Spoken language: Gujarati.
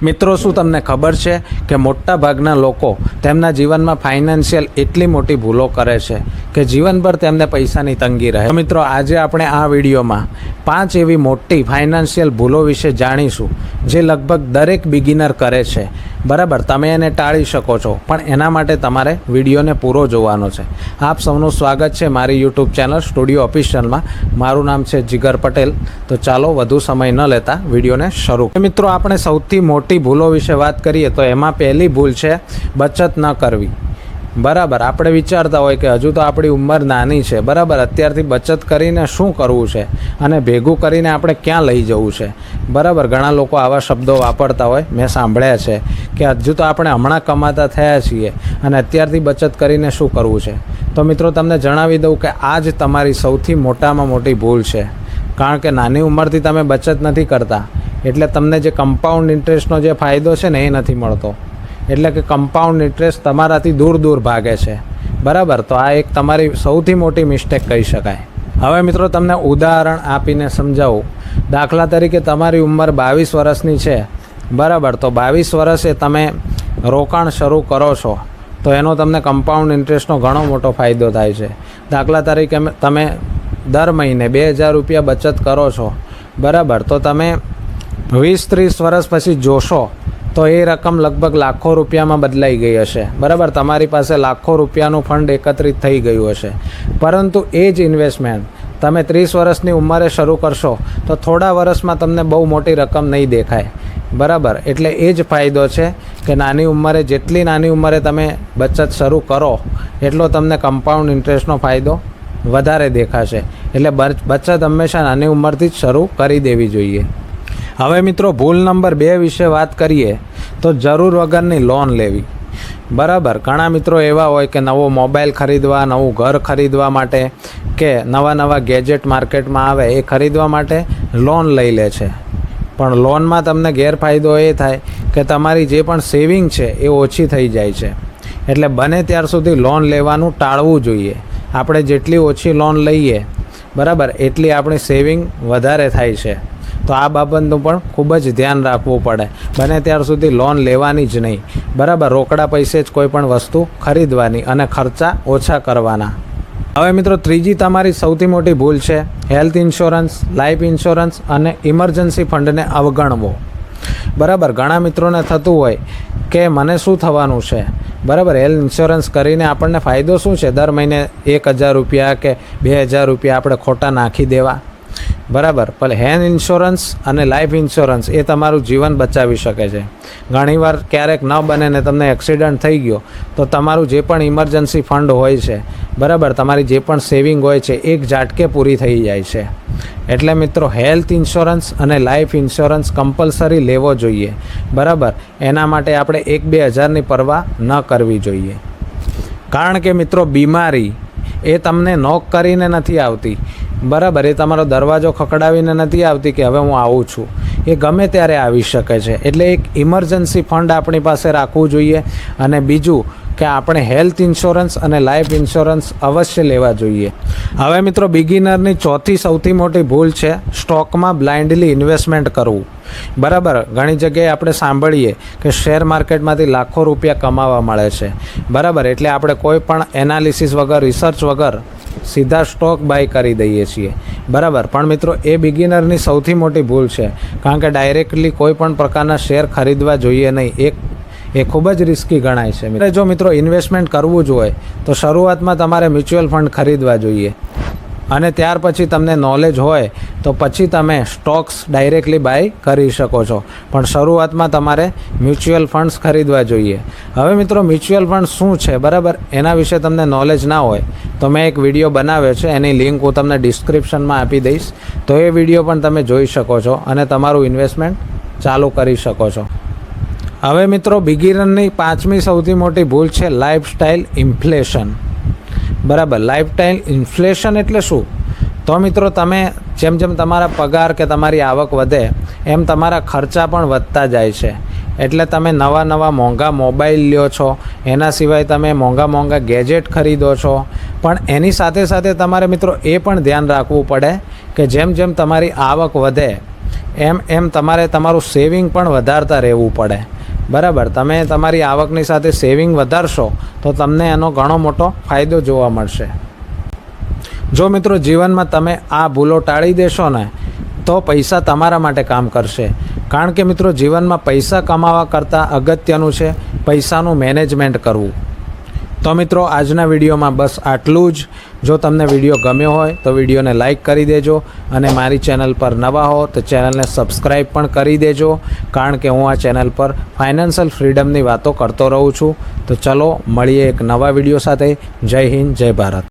મિત્રો, શું તમને ખબર છે કે મોટા ભાગના લોકો તેમના જીવનમાં ફાઇનાન્શિયલ એટલી મોટી ભૂલો કરે છે કે જીવનભર તેમને પૈસાની તંગી રહે. મિત્રો, આજે આપણે આ વિડીયોમાં 5 એવી મોટી ફાઇનાન્શિયલ ભૂલો વિશે જાણીશું જે લગભગ દરેક બિગિનર કરે છે. બરાબર, તમે એને ટાળી શકો છો, પણ એના માટે તમારે વિડીયોને પૂરો જોવાનો છે. આપ સૌનું સ્વાગત છે મારી યુટ્યુબ ચેનલ સ્ટુડિયો ઓફિશિયલમાં. મારું નામ છે જીગર પટેલ. તો ચાલો વધુ સમય ન લેતા વિડીયોને શરૂ. મિત્રો, આપણે સૌથી મોટી ભૂલો વિશે વાત કરીએ તો એમાં પહેલી ભૂલ છે બચત ન કરવી. બરાબર, આપણે વિચારતા હોય કે હજુ તો આપણી ઉંમર નાની છે. બરાબર, અત્યારથી બચત કરીને શું કરવું છે અને ભેગું કરીને આપણે ક્યાં લઈ જવું છે. બરાબર, ઘણા લોકો આવા શબ્દો વાપરતા હોય, મેં સાંભળ્યા છે કે હજુ તો આપણે હમણાં કમાતા થયા છીએ અને અત્યારથી બચત કરીને શું કરવું છે. તો મિત્રો, તમને જણાવી દઉં કે આ જ તમારી સૌથી મોટામાં મોટી ભૂલ છે. કારણ કે નાની ઉંમરથી તમે બચત નથી કરતા એટલે તમને જે કમ્પાઉન્ડ ઇન્ટરેસ્ટનો જે ફાયદો છે ને એ નથી મળતો. એટલે કે કમ્પાઉન્ડ ઇન્ટરેસ્ટ તમારાથી દૂર ભાગે છે. બરાબર, તો આ એક તમારી સૌથી મોટી મિસ્ટેક કહી શકાય. હવે મિત્રો, તમને ઉદાહરણ આપીને સમજાવું. દાખલા તરીકે તમારી ઉંમર 22 વર્ષની છે. બરાબર, તો 22 વર્ષે તમે રોકાણ શરૂ કરો છો તો એનો તમને કમ્પાઉન્ડ ઇન્ટરેસ્ટનો ઘણો મોટો ફાયદો થાય છે. દાખલા તરીકે તમે દર મહિને 2000 રૂપિયા બચત કરો છો. બરાબર, તો તમે 20-30 વર્ષ પછી જોશો તો એ રકમ લગભગ લાખો રૂપિયામાં બદલાઈ ગઈ હશે. બરાબર, તમારી પાસે લાખો રૂપિયાનું ફંડ એકત્રિત થઈ ગયું હશે. પરંતુ એ જ ઇન્વેસ્ટમેન્ટ તમે 30 વર્ષની ઉંમરે શરૂ કરશો તો થોડા વર્ષમાં તમને બહુ મોટી રકમ નહીં દેખાય. બરાબર, એટલે એ જ ફાયદો છે કે નાની ઉંમરે, જેટલી નાની ઉંમરે તમે બચત શરૂ કરો એટલો તમને કમ્પાઉન્ડ ઇન્ટરેસ્ટનો ફાયદો વધારે દેખાશે. એટલે બચત હંમેશા નાની ઉંમરથી જ શરૂ કરી દેવી જોઈએ. હવે મિત્રો, ભૂલ નંબર 2 વિશે વાત કરીએ તો જરૂર વગરની લોન લેવી. બરાબર, ઘણા મિત્રો એવા હોય કે નવો મોબાઈલ ખરીદવા, નવું ઘર ખરીદવા માટે કે નવા ગેજેટ માર્કેટમાં આવે એ ખરીદવા માટે લોન લઈ લે છે. પણ લોનમાં તમને ગેરફાયદો એ થાય કે તમારી જે પણ સેવિંગ છે એ ઓછી થઈ જાય છે. એટલે બને ત્યાર સુધી લોન લેવાનું ટાળવું જોઈએ. આપણે જેટલી ઓછી લોન લઈએ, બરાબર, એટલી આપણી સેવિંગ વધારે થાય છે. તો આ બાબતનું પણ ખૂબ જ ધ્યાન રાખવું પડે. બને ત્યાર સુધી લોન લેવાની જ નહીં. બરાબર, રોકડા પૈસે જ કોઈ પણ વસ્તુ ખરીદવાની અને ખર્ચા ઓછા કરવાના. હવે મિત્રો, ત્રીજી તમારી સૌથી મોટી ભૂલ છે હેલ્થ ઇન્સ્યોરન્સ, લાઈફ ઇન્સ્યોરન્સ અને ઇમરજન્સી ફંડને અવગણવો. બરાબર, ઘણા મિત્રોને થતું હોય કે મને શું થવાનું છે. બરાબર, હેલ્થ ઇન્સ્યોરન્સ કરીને આપણને ફાયદો શું છે? દર મહિને 1000 રૂપિયા કે 2000 રૂપિયા આપણે ખોટા નાખી દેવા. બરાબર, પણ હેલ્થ ઇન્સ્યોરન્સ અને લાઈફ ઇન્સ્યોરન્સ એ તમારું જીવન બચાવી શકે છે. ઘણીવાર ક્યારેક ન બને ને તમને એક્સિડન્ટ થઈ ગયો તો તમારું જે પણ ઇમરજન્સી ફંડ હોય છે, બરાબર, તમારી જે પણ સેવિંગ હોય છે એક ઝાટકે પૂરી થઈ જાય છે. એટલે મિત્રો, હેલ્થ ઇન્સ્યોરન્સ અને લાઈફ ઇન્સ્યોરન્સ કમ્પલસરી લેવો જોઈએ. બરાબર, એના માટે આપણે 1-2 હજારની પરવા ન કરવી જોઈએ. કારણ કે મિત્રો, બીમારી એ તમને નોક કરીને નથી આવતી. બરાબર, એ તમારો દરવાજો ખખડાવીને નથી આવતી કે હવે હું આવું છું. એ ગમે ત્યારે આવી શકે છે. એટલે એક ઇમરજન્સી ફંડ આપણી પાસે રાખવું જોઈએ. અને બીજું કે આપણે હેલ્થ ઇન્સ્યોરન્સ અને લાઈફ ઇન્સ્યોરન્સ અવશ્ય લેવા જોઈએ. હવે મિત્રો, બિગિનરની ચોથી સૌથી મોટી ભૂલ છે સ્ટોકમાં બ્લાઇન્ડલી ઇન્વેસ્ટમેન્ટ કરવું. બરાબર, ઘણી જગ્યાએ આપણે સાંભળીએ કે શેર માર્કેટમાંથી લાખો રૂપિયા કમાવા મળે છે. બરાબર, એટલે આપણે કોઈ પણ એનાલિસિસ વગર, રિસર્ચ વગર સીધા સ્ટોક બાય કરી દઈએ છીએ. બરાબર, પણ મિત્રો, એ બિગિનરની સૌથી મોટી ભૂલ છે. કારણ કે ડાયરેક્ટલી કોઈ પણ પ્રકારના શેર ખરીદવા જોઈએ નહીં. એ ખૂબ જ રિસ્કી ગણાય છે. જો મિત્રો ઇન્વેસ્ટમેન્ટ કરવું જ હોય તો શરૂઆતમાં તમારે મ્યુચ્યુઅલ ફંડ ખરીદવા જોઈએ. અને ત્યાર પછી તમને નોલેજ હોય તો પછી તમે સ્ટોક્સ ડાયરેક્ટલી બાય કરી શકો છો. પણ શરૂઆતમાં તમારે મ્યુચ્યુઅલ ફંડ્સ ખરીદવા જોઈએ. હવે મિત્રો, મ્યુચ્યુઅલ ફંડ શું છે, બરાબર, એના વિશે તમને નોલેજ ના હોય તો મેં એક વિડીયો બનાવ્યો છે, એની લિંક હું તમને ડિસ્ક્રિપ્શનમાં આપી દઈશ. તો એ વિડીયો પણ તમે જોઈ શકો છો અને તમારું ઇન્વેસ્ટમેન્ટ ચાલુ કરી શકો છો. હવે મિત્રો, બિગિનરની 5મી સૌથી મોટી ભૂલ છે લાઈફસ્ટાઈલ ઇન્ફ્લેશન. બરાબર, લાઈફસ્ટાઈલ ઇન્ફ્લેશન એટલે શું? તો મિત્રો, તમે જેમ તમારા પગાર કે તમારી આવક વધે એમ તમારા ખર્ચા પણ વધતા જાય છે. એટલે તમે નવા મોંઘા મોબાઈલ લ્યો છો, એના સિવાય તમે મોંઘા ગેજેટ ખરીદો છો. પણ એની સાથે તમારે મિત્રો એ પણ ધ્યાન રાખવું પડે કે જેમ તમારી આવક વધે એમ તમારે તમારું સેવિંગ પણ વધારતા રહેવું પડે. બરાબર, તમે તમારી આવકની સાથે સેવિંગ વધારશો તો તમને એનો ઘણો મોટો ફાયદો જોવા મળશે. જો મિત્રો જીવનમાં તમે આ ભૂલો ટાળી દેશો ને તો પૈસા તમારા માટે કામ કરશે. કારણ કે મિત્રો જીવનમાં પૈસા કમાવા કરતાં અગત્યનું છે પૈસાનું મેનેજમેન્ટ કરવું. તો મિત્રો આજના વિડીયોમાં બસ આટલું જ. જો તમને વિડીયો ગમ્યો હોય તો વિડીયોને લાઇક કરી દેજો અને મારી ચેનલ પર નવા હો તો ચેનલને સબસ્ક્રાઈબ પણ કરી દેજો. કારણ કે હું આ ચેનલ પર ફાઇનાન્શિયલ ફ્રીડમની વાતો કરતો રહું છું. તો ચલો મળીએ એક નવા વિડીયો સાથે. જય હિન્દ, જય ભારત.